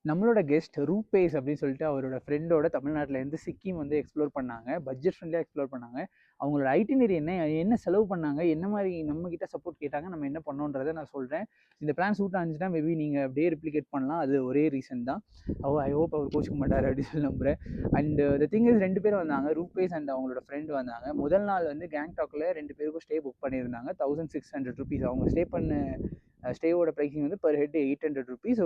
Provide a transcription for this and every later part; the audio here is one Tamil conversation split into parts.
நம்மளோட கெஸ்ட் ரூபேஸ் அப்படின்னு சொல்லிட்டு அவரோட ஃப்ரெண்டோட தமிழ்நாட்டிலேருந்து சிக்கிம் வந்து எக்ஸ்ப்ளோர் பண்ணாங்க. பட்ஜெட் ஃப்ரெண்ட்லியாக எக்ஸ்ப்ளோர் பண்ணாங்க. அவங்களோட ஐட்டினரி என்ன என்ன செலவு பண்ணாங்க, என்ன மாதிரி நம்மக்கிட்ட சப்போர்ட் கேட்டாங்க, நம்ம என்ன பண்ணோன்றதை நான் சொல்கிறேன். இந்த பிளான் சூட் ஆனிச்சுன்னா மேபி நீங்கள் அப்படியே ரிப்ளிகேட் பண்ணலாம். அது ஒரே ரீசன் தான். ஐ ஹோப் அவர் கோச்சிக்க மாட்டார் அப்படின்னு சொல்லி நம்புகிறேன். அண்ட் த திங் இஸ் 2 பேர் வந்தாங்க. ரூபேஸ் அண்ட் அவங்களோட ஃப்ரெண்ட் வந்தாங்க. முதல் நாள் வந்து கேங்டாக்ல 2 பேருக்கும் ஸ்டே புக் பண்ணியிருந்தாங்க. ₹1600. அவங்க ஸ்டே பண்ண ஸ்டேவோட ப்ரைஸிங் வந்து பர் ஹெட் ₹800. ஸோ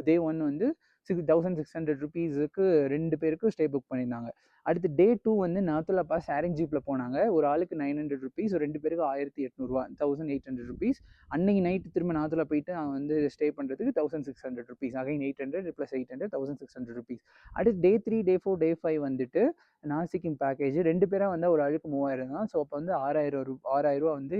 டே 1 வந்து ₹1600க்கு 2 பேருக்கு ஸ்டே புக் பண்ணியிருந்தாங்க. அடுத்து டே 2 வந்து நாத்துலா பாஸ் ஷேரிங் ஜீப்பில் போனாங்க. ஒரு ஆளுக்கு ₹900. ஸோ 2 பேருக்கு ₹1800, ₹1800. அன்னைக்கு நைட்டு திரும்ப நாத்துலா போயிட்டு அவங்க வந்து ஸ்டே பண்ணுறதுக்கு ₹1600. Again 800 plus 800 ₹1600. அடுத்து டே 3, டே 4, டே 5 வந்துட்டு நாசிக்கிம் பேக்கேஜ் 2 பேராக வந்து ஒரு ஆளுக்கு 3000 தான். ஸோ அப்போ வந்து ₹6000 வந்து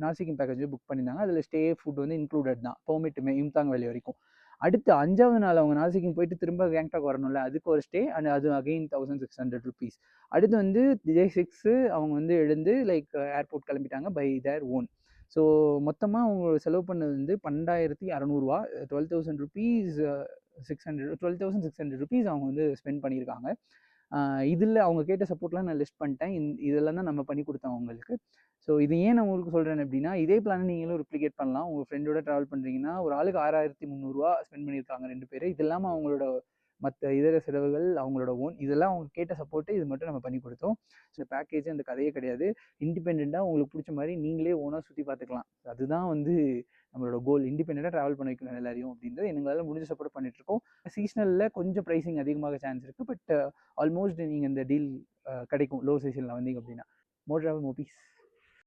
நாசிக்கிம் பேக்கேஜ் புக் பண்ணியிருந்தாங்க. அதில் ஸ்டே ஃபுட் வந்து இன்க்ளூடட் தான், பெர்மிட்டுமே இம்தாங் வேலி வரைக்கும். அடுத்து 5வது நாள் அவங்க நாசிக்கிம் போயிட்டு திரும்ப கேங்டாக் வரணும்ல, அதுக்கு ஒரு ஸ்டே அண்ட் அது அகெயின் ₹1600. அடுத்து வந்து டே 6 அவங்க வந்து எழுந்து லைக் ஏர்போர்ட் கிளம்பிட்டாங்க பை தேர் ஓன். ஸோ மொத்தமாக அவங்க செலவு பண்ணது வந்து ₹12,600, ₹12,000 ₹12,600 அவங்க வந்து ஸ்பெண்ட் பண்ணியிருக்காங்க. இதில் அவங்க கேட்ட சப்போர்ட்லாம் நான் லிஸ்ட் பண்ணிட்டேன். இதெல்லாம் தான் நம்ம பண்ணி கொடுத்தோம் அவங்களுக்கு. ஸோ இது ஏன் நான் உங்களுக்கு சொல்கிறேன் அப்படின்னா, இதே பிளான் நீங்களும் ரிப்ளிகேட் பண்ணலாம். உங்கள் ஃப்ரெண்டோட ட்ராவல் பண்ணுறீங்கன்னா ஒரு ஆளுக்கு ₹6,300 ஸ்பெண்ட் பண்ணியிருக்காங்க 2 பேர். இது இல்லாமல் அவங்களோட மற்ற இதர செலவுகள் அவங்களோட ஓன். இதெல்லாம் அவங்க கேட்ட சப்போர்ட்டு, இது மட்டும் நம்ம பண்ணி கொடுத்தோம். ஸோ பேக்கேஜ் அந்த கதையே கிடையாது. இண்டிபெண்ட்டாக உங்களுக்கு பிடிச்ச மாதிரி நீங்களே ஓனாக சுற்றி பார்த்துக்கலாம். அதுதான் வந்து நம்மளோட கோல். இண்டிபெண்ட்டாக ட்ராவல் பண்ண வைக்கணும் எல்லாரையும் அப்படின்றது எங்களால் முடிஞ்ச சப்போர்ட் பண்ணிட்டுருக்கோம். சீசனலில் கொஞ்சம் ப்ரைஸிங் அதிகமாக சான்ஸ் இருக்குது. பட் ஆல்மோஸ்ட் நீங்கள் இந்த டீல் கிடைக்கும் லோ சீசனில் வந்தீங்க அப்படின்னா. மோர் ட்ராவல் மோர் பீஸ்.